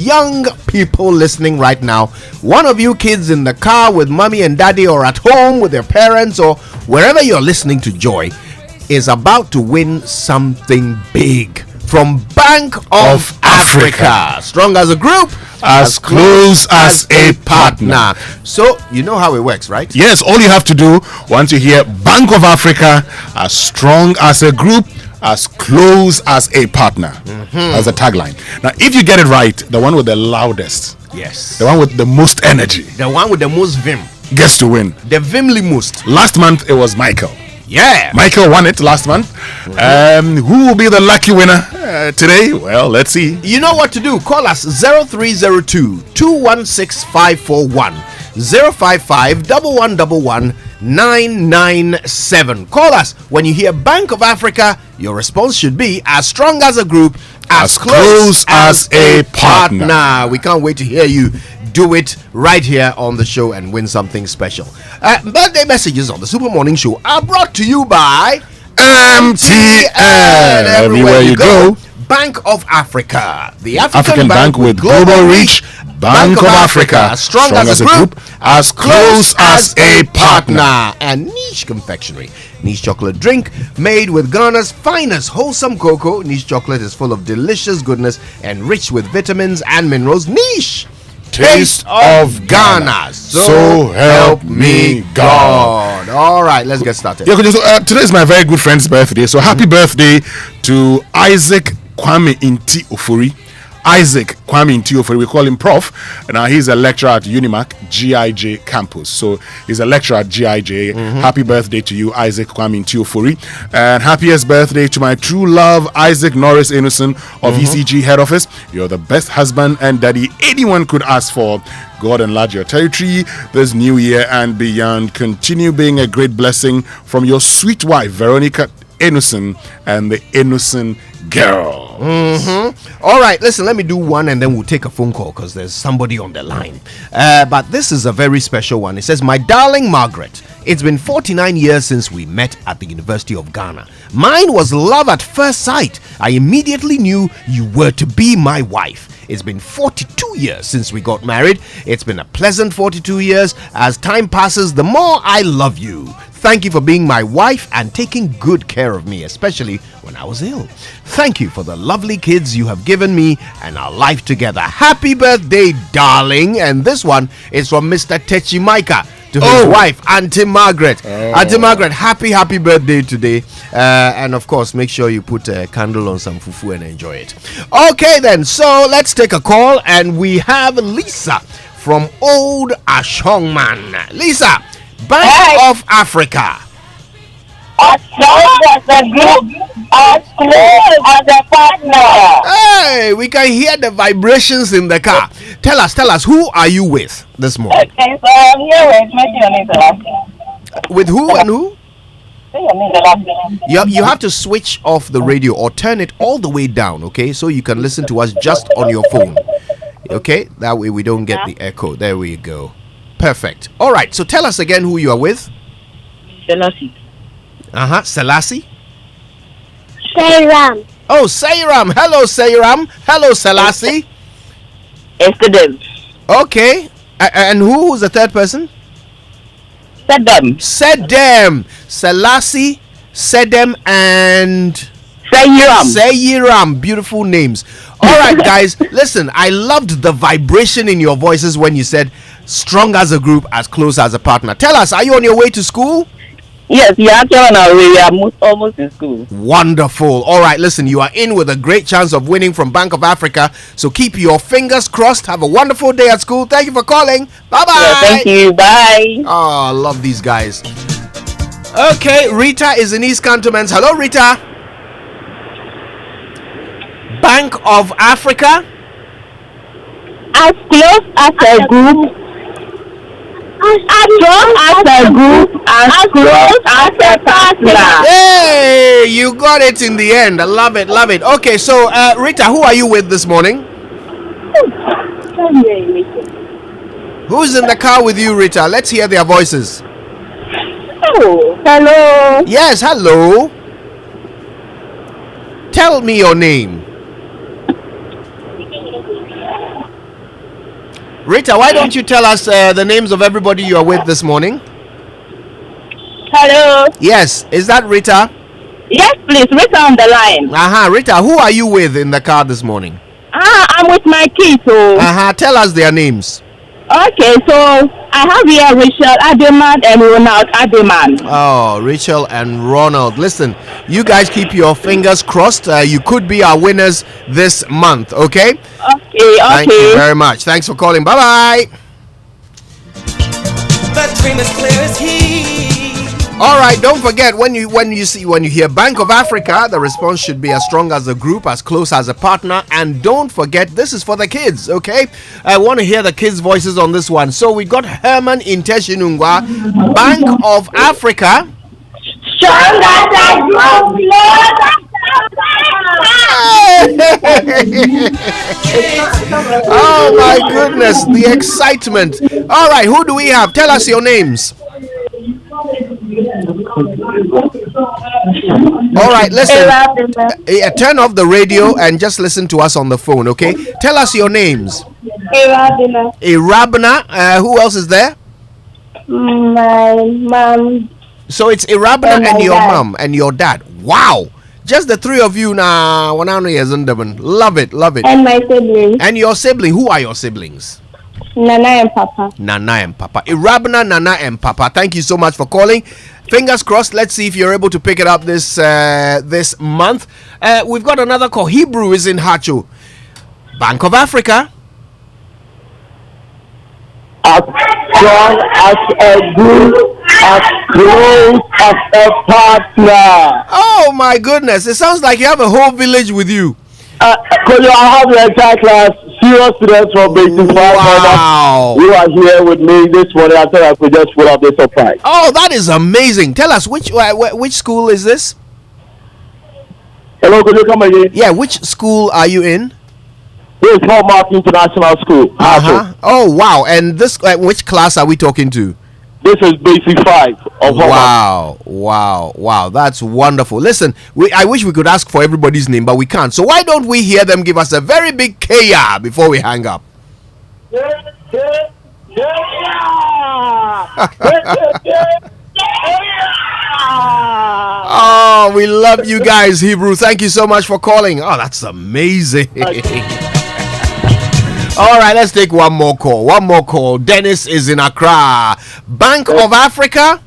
young people listening right now. One of you kids in the car with mommy and daddy, or at home with their parents, or wherever you're listening to Joy, is about to win something big from Bank of Africa. Strong as a group, as close as a partner. So you know how it works, right? Yes, all you have to do once you hear Bank of Africa, as strong as a group, as close as a partner, as a tagline. Now, if you get it right, the one with the loudest, yes, the one with the most energy, the one with the most vim, gets to win. The vimly most. Last month it was Michael. Yeah, Michael won it last month. Who will be the lucky winner today? Well, let's see. You know what to do. Call us 0302 216 541 055 1111 997. Call us when you hear Bank of Africa. Your response should be as strong as a group, as close as a partner. We can't wait to hear you do it right here on the show and win something special. Birthday messages on the Super Morning Show are brought to you by MTN. Everywhere you go. Bank of Africa, the African bank with global reach. Bank of Africa, strong as a group, as close as a partner. And Niche Confectionery, Niche chocolate drink made with Ghana's finest wholesome cocoa. Niche chocolate is full of delicious goodness and rich with vitamins and minerals. Niche, taste of Ghana. So help me God. All right, let's get started. Yeah, today is my very good friend's birthday, so happy birthday to Isaac Kwame Inti Ofori. Isaac Kwame Inti Ofori, we call him Prof. Now he's a lecturer at Unimac GIJ campus. So he's a lecturer at GIJ. Happy birthday to you, Isaac Kwame Inti Ofori. And happiest birthday to my true love, Isaac Norris Innocent of ECG head office. You're the best husband and daddy anyone could ask for. God enlarge your territory this new year and beyond. Continue being a great blessing from your sweet wife, Veronica Innocent, and the Innocent girl. All right, listen, let me do one and then we'll take a phone call because there's somebody on the line. But this is a very special one. It says, my darling Margaret, it's been 49 years since we met at the University of Ghana. Mine was love at first sight. I immediately knew you were to be my wife. It's been 42 years since we got married. It's been a pleasant 42 years. As time passes, the more I love you. Thank you for being my wife and taking good care of me, especially when I was ill. Thank you for the lovely kids you have given me and our life together. Happy birthday, darling. And this one is from Mr. Techi Maika to his wife, Auntie Margaret. Auntie Margaret, happy birthday today. And of course, make sure you put a candle on some fufu and enjoy it. Okay then, so let's take a call. And we have Lisa from Old Ashongman. Lisa, Bank of Africa. As strong as a group, as close as a partner. Hey, we can hear the vibrations in the car. Tell us, who are you with this morning? Okay, so I'm here with Matthew. With who and who? You have to switch off the radio or turn it all the way down, okay? So you can listen to us just on your phone. Okay? That way we don't get the echo. There we go. Perfect. All right, so tell us again who you are with. Selassie. Selassie? Sairam. Oh, Sairam. Hello, Sairam. Hello, Selassie. Sedem. Okay. And who's the third person? Sedem. Selassie, Sedem, and Sairam. Beautiful names. All right, guys. Listen, I loved the vibration in your voices when you said strong as a group, as close as a partner. Tell us, are you on your way to school? Yes, we are actually on our way. We are almost in school. Wonderful. All right, listen, you are in with a great chance of winning from Bank of Africa. So keep your fingers crossed. Have a wonderful day at school. Thank you for calling. Bye-bye. Yeah, thank you. Bye. Oh, I love these guys. Okay, Rita is in East Cantonments. Hello, Rita. Bank of Africa. As close as a group. As strong as a group, as close as a partner. Hey, you got it in the end. I love it. Okay, so Rita, who are you with this morning? Who's in the car with you, Rita? Let's hear their voices. Oh, hello. Yes, hello. Tell me your name. Rita, why don't you tell us the names of everybody you are with this morning? Hello. Yes, is that Rita? Yes, please. Rita on the line. Rita, who are you with in the car this morning? I'm with my kids. So. Tell us their names. Okay, so I have here Rachel Ademan and Ronald Ademan. Oh, Rachel and Ronald. Listen, you guys keep your fingers crossed. You could be our winners this month, okay? Okay. Thank you very much. Thanks for calling. Bye-bye. The dream is clear as he. All right, don't forget when you hear Bank of Africa, the response should be as strong as a group, as close as a partner, and don't forget this is for the kids, okay? I want to hear the kids' voices on this one. So we got Herman in Teshinungwa, Bank of Africa. Strong as a group, Oh my goodness, the excitement. All right, who do we have? Tell us your names. All right, listen. Turn off the radio and just listen to us on the phone, okay? Tell us your names. Irabna. Who else is there? My mom. So it's Irabna and your mom and your dad. Wow. Just the three of you now. Love it, love it. And my siblings. And your sibling. Who are your siblings? Nana and Papa. Nana and Papa. Irabna, Nana and Papa. Thank you so much for calling. Fingers crossed. Let's see if you're able to pick it up this month. We've got another call. Hebrew is in Hacho. Bank of Africa. as strong as a group, as close as a partner. Oh my goodness, it sounds like you have a whole village with you. Because I have the entire class, serious students from basic class. Wow. You are here with me this morning. I thought I could just put up this surprise. Oh, that is amazing. Tell us, which school is this? Hello, could you come again? Yeah, which school are you in? This is Hallmark International School. Oh, wow. And this, which class are we talking to? This is basic 5 of Hallmark. Wow. That's wonderful. Listen, I wish we could ask for everybody's name, but we can't. So why don't we hear them give us a very big Kaya before we hang up? Oh, we love you guys, Hebrew. Thank you so much for calling. Oh, that's amazing. All right, let's take one more call. Dennis is in Accra. Bank of Africa.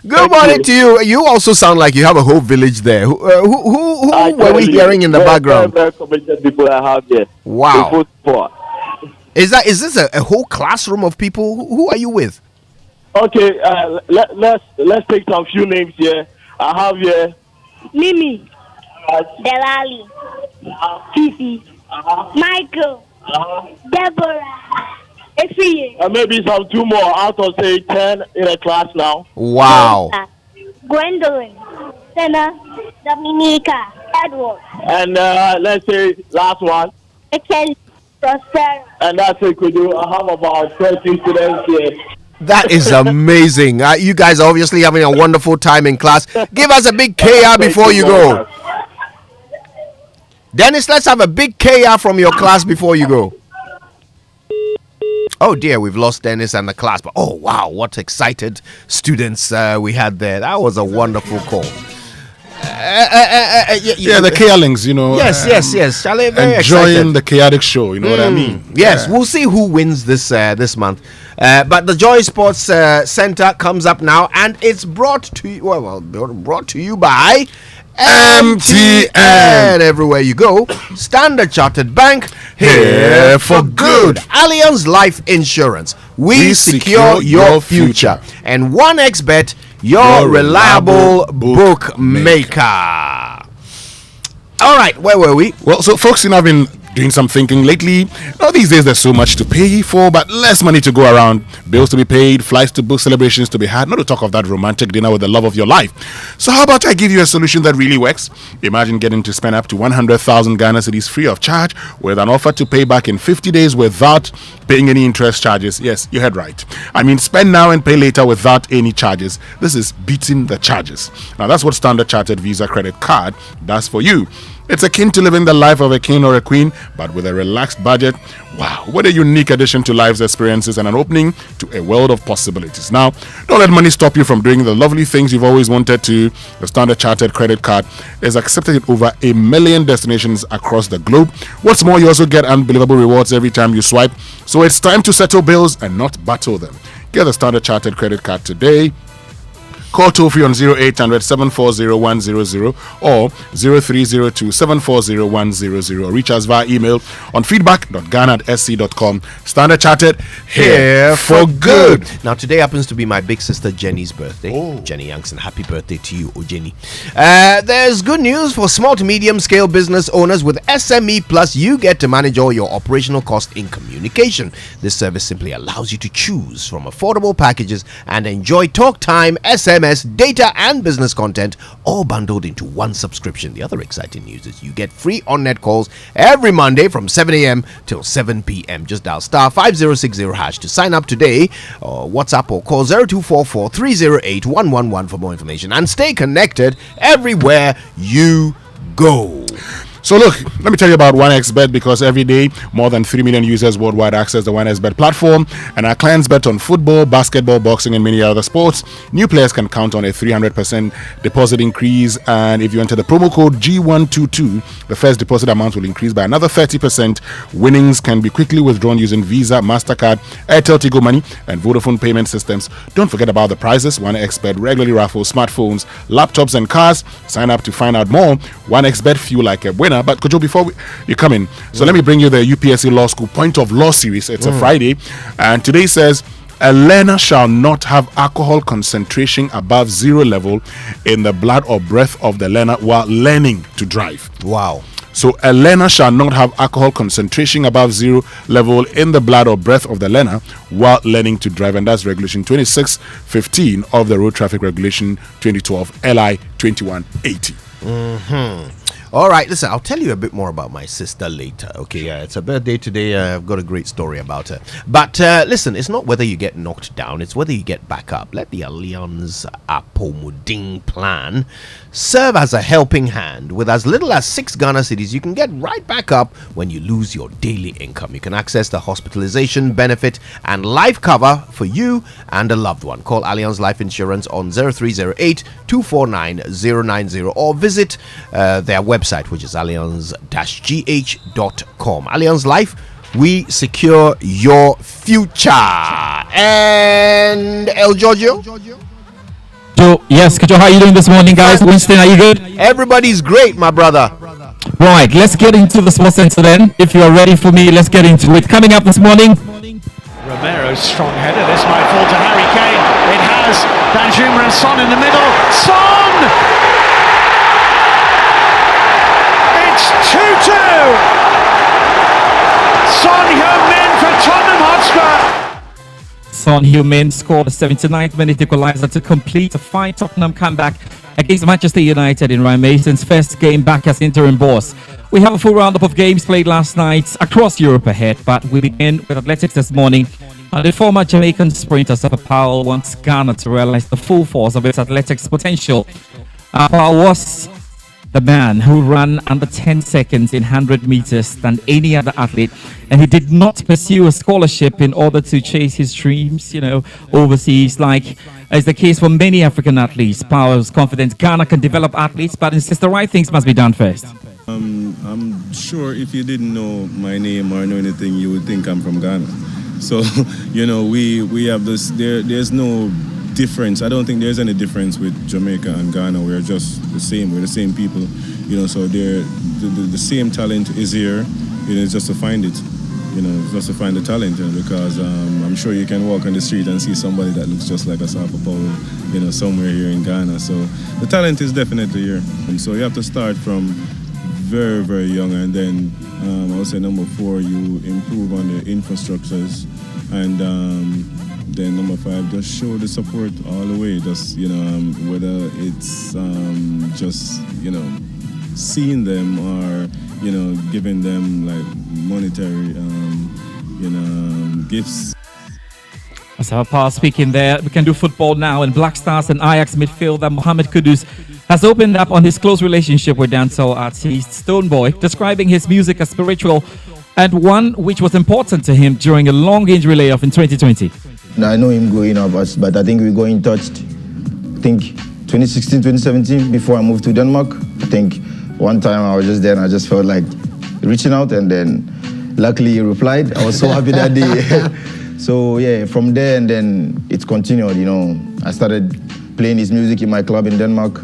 Good morning to you. You also sound like you have a whole village there. Who were we hearing in the background? Very committed people I have here. Wow. Is this a whole classroom of people? Who are you with? Okay, let's take some few names here. I have here Mimi, Delali, Fifi, Michael, Deborah, Efie. Maybe some 2 more out of say 10 in a class now. Wow. Gwendolyn, Senna, Dominica, Edward. And let's say last one. Mackenzie, Prosper. And that's it, could you? I have about 13 students here. That is amazing. You guys are obviously having a wonderful time in class. Give us a big KR before you go. Dennis, let's have a big KR from your class before you go. Oh dear, we've lost Dennis and the class. But oh wow, what excited students we had there. That was a wonderful call. The Kayalings, you know. Yes. Charlie, very enjoying excited. the Kayaatic show, you know what I mean? Yes, we'll see who wins this month. But the Joy Sports Center comes up now, and it's brought to you by MTN. Everywhere you go, Standard Chartered Bank, here for good. Allianz Life Insurance, we secure your future. And 1xBet, your reliable bookmaker. All right, where were we? Well, so folks, have been doing some thinking lately? These days there's so much to pay for, but less money to go around. Bills to be paid, flights to book, celebrations to be had, not to talk of that romantic dinner with the love of your life. So how about I give you a solution that really works? Imagine getting to spend up to 100,000 Ghana cedis free of charge with an offer to pay back in 50 days without paying any interest charges. Yes, you heard right. I mean, spend now and pay later without any charges. This is beating the charges. Now, that's what Standard Chartered Visa Credit Card does for you. It's akin to living the life of a king or a queen, but with a relaxed budget. Wow, what a unique addition to life's experiences and an opening to a world of possibilities. Now, don't let money stop you from doing the lovely things you've always wanted to. The Standard Chartered credit card is accepted in over 1 million destinations across the globe. What's more, you also get unbelievable rewards every time you swipe. So it's time to settle bills and not battle them. Get the Standard Chartered credit card today. Call toll free on 0800 740 100 or 0302 740 100. Reach us via email on feedback.ghana@sc.com. Standard Chartered, here for good. Now, today happens to be my big sister Jenny's birthday. Jenny Youngson, happy birthday to you, Jenny. There's good news for small to medium scale business owners. With SME Plus, you get to manage all your operational costs in communication. This service simply allows you to choose from affordable packages and enjoy talk time, SMS, data, and business content all bundled into one subscription. The other exciting news is you get free on-net calls every Monday from 7 a.m. till 7 p.m. Just dial star 5060 hash to sign up today, or WhatsApp or call 0244 308 111 for more information, and stay connected everywhere you go. So look, let me tell you about 1xBet, because every day more than 3 million users worldwide access the 1xBet platform, and our clients bet on football, basketball, boxing, and many other sports. New players can count on a 300% deposit increase, and if you enter the promo code G122, the first deposit amount will increase by another 30%. Winnings can be quickly withdrawn using Visa, MasterCard, Airtel Tigo Money, and Vodafone payment systems. Don't forget about the prizes. 1xBet regularly raffles smartphones, laptops, and cars. Sign up to find out more. 1xBet, feel like a winner. But Kojo, before you come in, so let me bring you the UPSC Law School Point of Law series. It's a Friday, and today says a learner shall not have alcohol concentration above 0 level in the blood or breath of the learner while learning to drive. Wow. So a learner shall not have alcohol concentration above 0 level in the blood or breath of the learner while learning to drive, and that's Regulation 2615 of the Road Traffic Regulation 2012 LI 2180. All right, listen, I'll tell you a bit more about my sister later. Okay, it's her birthday today. I've got a great story about her. But listen, it's not whether you get knocked down, it's whether you get back up. Let the Allianz Apomoding plan serve as a helping hand. With as little as 6 Ghana cedis, you can get right back up when you lose your daily income. You can access the hospitalization benefit and life cover for you and a loved one. Call Allianz Life Insurance on 0308 249 090 or visit their website, which is allianz-gh.com. Allianz Life, we secure your future. And El Giorgio? Joe, yes, Joe, how are you doing this morning, guys? Winston, are you good? Everybody's great, my brother. Right, let's get into the sports center then. If you're ready for me, let's get into it. Coming up this morning, Romero's strong header. This might fall to Harry Kane. It has. Danjuma and Son in the middle. Son! It's 2-2. Son Heung-min for Tottenham Hotspur. Son Heung-min scored a 79th minute equalizer to complete a fine Tottenham comeback against Manchester United in Ryan Mason's first game back as interim boss. We have a full roundup of games played last night across Europe ahead, but we begin with athletics this morning. The former Jamaican sprinter Sapa Powell wants Ghana to realize the full force of its athletics potential. Powell was the man who ran under 10 seconds in 100 meters than any other athlete, and he did not pursue a scholarship in order to chase his dreams, overseas, like is the case for many African athletes. Powell is confident Ghana can develop athletes, but insists the right things must be done first. I'm sure if you didn't know my name or know anything, you would think I'm from Ghana. So, we have this, there's no difference. I don't think there's any difference with Jamaica and Ghana. We're just the same. We're the same people, so the same talent is here. It's just to find it, just to find the talent, because I'm sure you can walk on the street and see somebody that looks just like a Sapa Powell, somewhere here in Ghana. So the talent is definitely here. And so you have to start from very, very young and then I would say number 4, you improve on the infrastructures, and then number 5, just show the support all the way. Just whether it's just seeing them or giving them like monetary gifts. That's our past speaking there. We can do football now. And Black Stars and Ajax midfielder Mohamed Kudus has opened up on his close relationship with dancehall artist Stoneboy, describing his music as spiritual and one which was important to him during a long injury layoff in 2020. I know him growing up, but I think we got in touch, 2016, 2017, before I moved to Denmark. I think one time I was just there and I just felt like reaching out, and then luckily he replied. I was so happy that day. So yeah, from there and then it's continued, I started playing his music in my club in Denmark.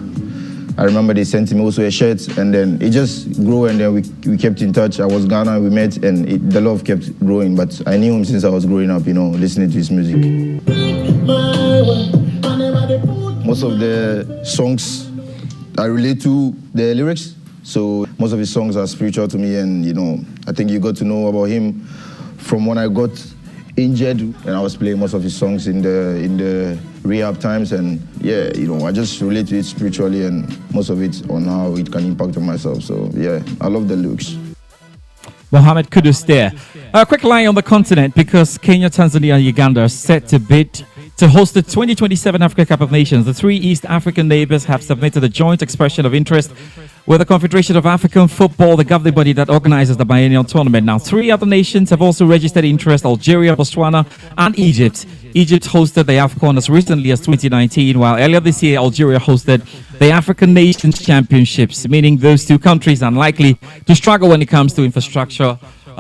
I remember they sent me also a shirt, and then it just grew, and then we kept in touch. I was Ghana, we met, and the love kept growing. But I knew him since I was growing up, listening to his music. Most of the songs I relate to the lyrics, so most of his songs are spiritual to me, and I think you got to know about him from when I got injured and I was playing most of his songs in the rehab times, and yeah, I just relate to it spiritually and most of it on how it can impact on myself. So yeah, I love the lyrics. Mohamed Kudus there. A quick line on the continent, because Kenya, Tanzania and Uganda are set to bid to host the 2027 Africa Cup of Nations. The 3 East African neighbors have submitted a joint expression of interest with the Confederation of African Football, the governing body that organizes the biennial tournament. Now, 3 other nations have also registered interest: Algeria, Botswana and Egypt. Egypt hosted the AFCON as recently as 2019, while earlier this year Algeria hosted the African Nations Championships, meaning those 2 countries are unlikely to struggle when it comes to infrastructure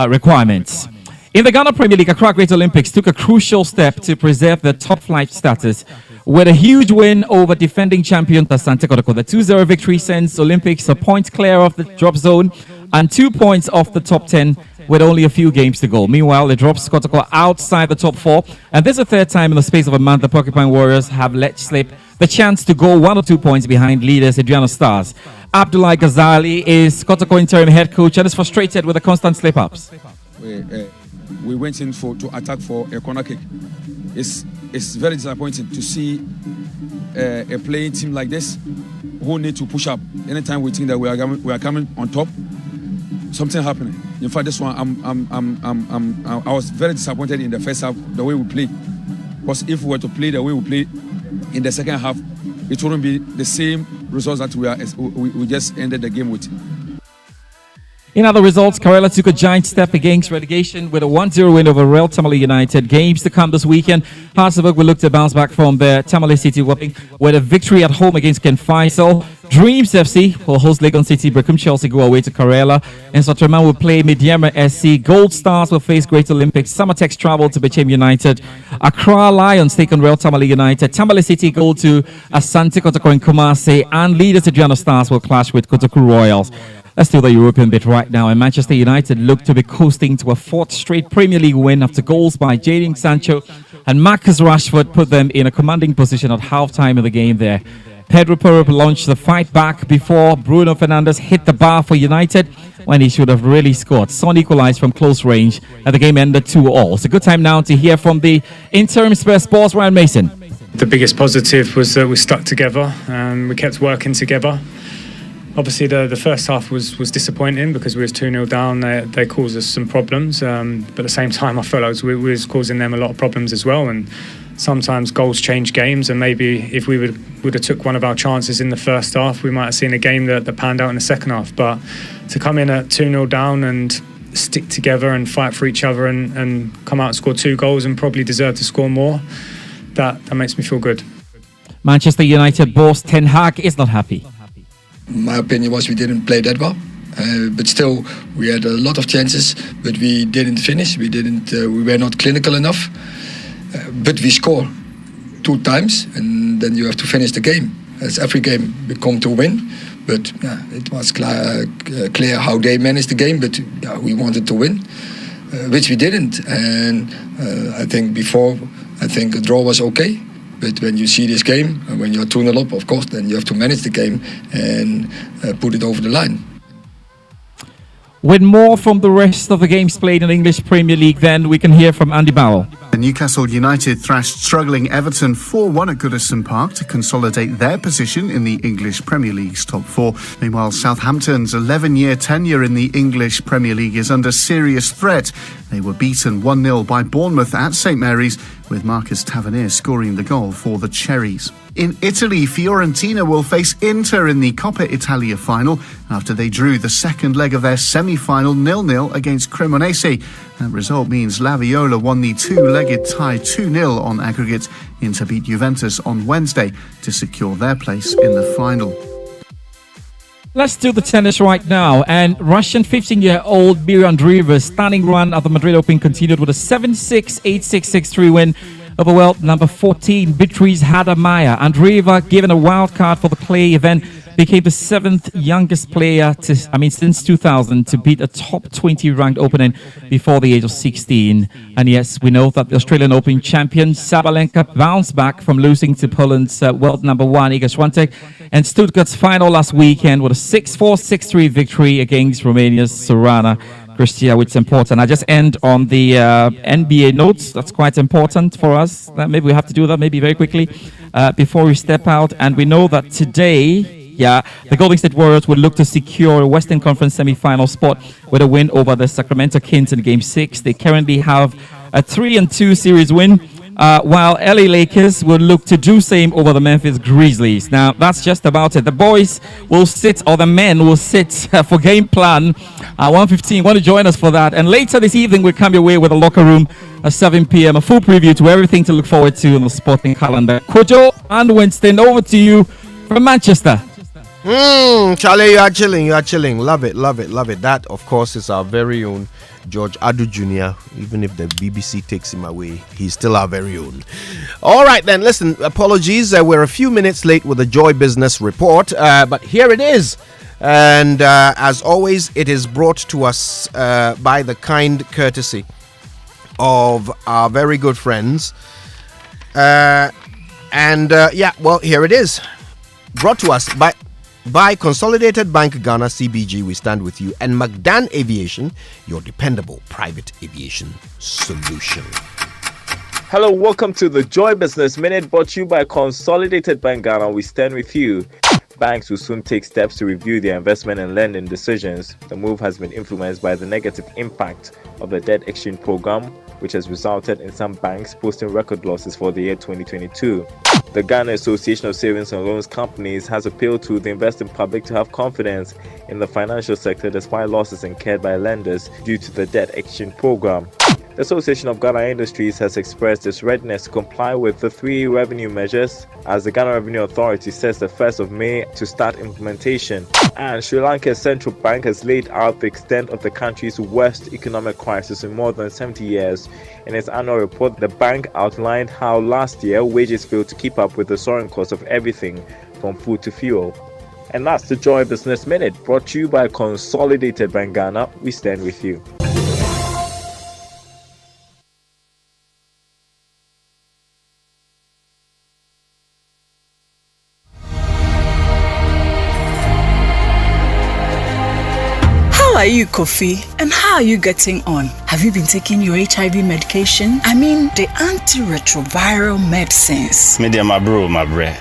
requirements. In the Ghana Premier League, Accra Great Olympics took a crucial step to preserve their top flight status with a huge win over defending champion Asante Kotoko. The 2-0 victory sends Olympics a point clear of the drop zone and 2 points off the top 10 with only a few games to go. Meanwhile, it drops Kotoko outside the top 4, and this is the 3rd time in the space of a month the Porcupine Warriors have let slip the chance to go 1 or 2 points behind leaders Adriana Stars. Abdullahi Ghazali is Kotoko interim head coach and is frustrated with the constant slip-ups. We went in to attack for a corner kick. It's very disappointing to see a playing team like this who need to push up. Anytime we think that we are coming on top, something happening. In fact, this one I was very disappointed in the first half, the way we played. Because if we were to play the way we played in the second half, it wouldn't be the same results that we just ended the game with. In other results, Karela took a giant step against relegation with a 1-0 win over Real Tamale United. Games to come this weekend. Hartlepool will look to bounce back from their Tamale City whooping with a victory at home against Ken Faisal. Dreams FC will host Legon City. Brecum Chelsea go away to Karela. And Sotraman will play Midyama SC. Gold Stars will face Great Olympics. Summertex travel to Bechem United. Accra Lions take on Real Tamale United. Tamale City go to Asante Kotoko in Kumasi. And leaders Adriana Stars will clash with Kotoku Royals. Let's do the European bit right now. And Manchester United look to be coasting to a 4th straight Premier League win after goals by Jadon Sancho and Marcus Rashford put them in a commanding position at half-time of the game there. Pedro Porro launched the fight back before Bruno Fernandes hit the bar for United when he should have really scored. Son equalized from close range and the game ended 2-2. It's a good time now to hear from the interim Spurs Sports, Ryan Mason. The biggest positive was that we stuck together and we kept working together. Obviously, the first half was disappointing because we was 2-0 down. They caused us some problems, but at the same time, I felt like we was causing them a lot of problems as well. And sometimes goals change games, and maybe if we would have took one of our chances in the first half, we might have seen a game that panned out in the second half. But to come in at 2-0 down and stick together and fight for each other and come out and score 2 goals and probably deserve to score more, that makes me feel good. Manchester United boss Ten Hag is not happy. My opinion was we didn't play that well, but still we had a lot of chances, but we didn't finish. We were not clinical enough, but we score 2 times, and then you have to finish the game. As every game, we come to win, but it was clear how they managed the game. But we wanted to win, which we didn't. And I think a draw was okay. But when you see this game, when you're 2-0 up, of course, then you have to manage the game and put it over the line. With more from the rest of the games played in the English Premier League, then we can hear from Andy Bowell. Newcastle United thrashed struggling Everton 4-1 at Goodison Park to consolidate their position in the English Premier League's top four. Meanwhile, Southampton's 11-year tenure in the English Premier League is under serious threat. They were beaten 1-0 by Bournemouth at St Mary's, with Marcus Tavernier scoring the goal for the Cherries. In Italy, Fiorentina will face Inter in the Coppa Italia final after they drew the second leg of their semi-final 0-0 against Cremonese. That result means La Viola won the two-legged tie 2-0 on aggregate. Inter beat Juventus on Wednesday to secure their place in the final. Let's do the tennis right now. And Russian 15-year-old Mirjam Andreeva's stunning run at the Madrid Open continued with a 7-6, 8-6, 6-3 win over world number 14, Beatriz Haddad-Maia. Andreeva, given a wild card for the clay event, became the 7th youngest player since 2000 to beat a top 20 ranked opponent before the age of 16. And yes, we know that the Australian Open champion Sabalenka bounced back from losing to Poland's world number 1 Iga Swiatek and Stuttgart's final last weekend with a 6-4, 6-3 victory against Romania's Sorana Cristea, which is important. I just end on the NBA notes. That's quite important for us. Maybe we have to do that maybe very quickly before we step out. And we know that today, the Golden State Warriors will look to secure a Western Conference semi-final spot with a win over the Sacramento Kings in Game 6. They currently have a 3-2 series win, while LA Lakers will look to do same over the Memphis Grizzlies. Now, that's just about it. The boys will sit, or the men will sit for game plan 1:15. Want to join us for that? And later this evening, we'll come your way with a locker room at 7 p.m. A full preview to everything to look forward to on the sporting calendar. Kojo and Winston, over to you from Manchester. Charlie, you are chilling. Love it. That, of course, is our very own George Addo Jr. Even if the BBC takes him away, he's still our very own. All right, then, listen, apologies. We're a few minutes late with the Joy Business Report, but here it is. And as always, it is brought to us by the kind courtesy of our very good friends. Here it is. Brought to us by Consolidated Bank Ghana CBG, we stand with you, and McDan Aviation, your dependable private aviation solution. Hello, welcome to the Joy Business Minute, brought to you by Consolidated Bank Ghana. We stand with you. Banks will soon take steps to review their investment and lending decisions. The move has been influenced by the negative impact of the debt exchange program, which has resulted in some banks posting record losses for the year 2022. The Ghana Association of Savings and Loans Companies has appealed to the investing public to have confidence in the financial sector despite losses incurred by lenders due to the debt exchange program. The Association of Ghana Industries has expressed its readiness to comply with the 3 revenue measures as the Ghana Revenue Authority says the 1st of May to start implementation. And Sri Lanka's central bank has laid out the extent of the country's worst economic crisis in more than 70 years. In its annual report, the bank outlined how last year wages failed to keep up with the soaring cost of everything from food to fuel. And that's the Joy Business Minute, brought to you by Consolidated Bank Ghana. We stand with you. How are you, Kofi? And how are you getting on? Have you been taking your HIV medication? I mean, the antiretroviral medicines. Media, my bro.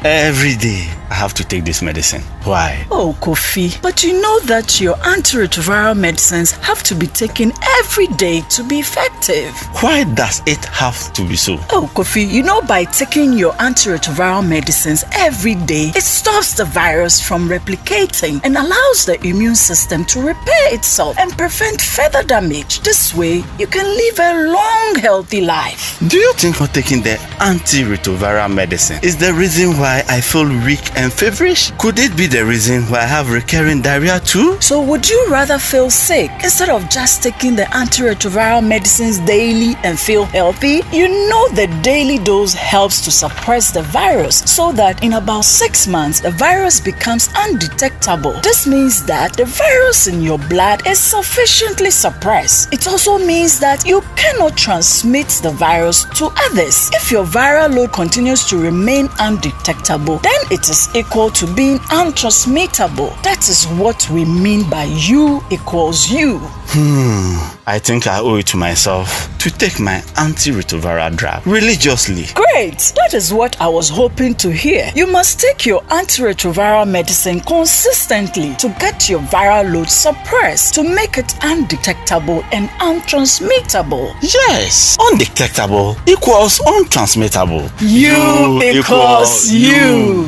Every day I have to take this medicine. Why? Oh, Kofi, but you know that your antiretroviral medicines have to be taken every day to be effective. Why does it have to be so? Oh, Kofi, you know by taking your antiretroviral medicines every day, it stops the virus from replicating and allows the immune system to repair itself and prevent further damage. This way, you can live a long, healthy life. Do you think not taking the antiretroviral medicine is the reason why I feel weak and feverish? Could it be the reason why I have recurring diarrhea too? So would you rather feel sick instead of just taking the antiretroviral medicines daily and feel healthy? You know the daily dose helps to suppress the virus so that in about 6 months, the virus becomes undetectable. This means that the virus in your blood is sufficiently suppressed. It also means means that you cannot transmit the virus to others. If your viral load continues to remain undetectable, then it is equal to being untransmittable. That is what we mean by U equals U. I think I owe it to myself to take my antiretroviral drug religiously. Great! That is what I was hoping to hear. You must take your antiretroviral medicine consistently to get your viral load suppressed, to make it undetectable and untransmittable. Yes, undetectable equals untransmittable. U equals U.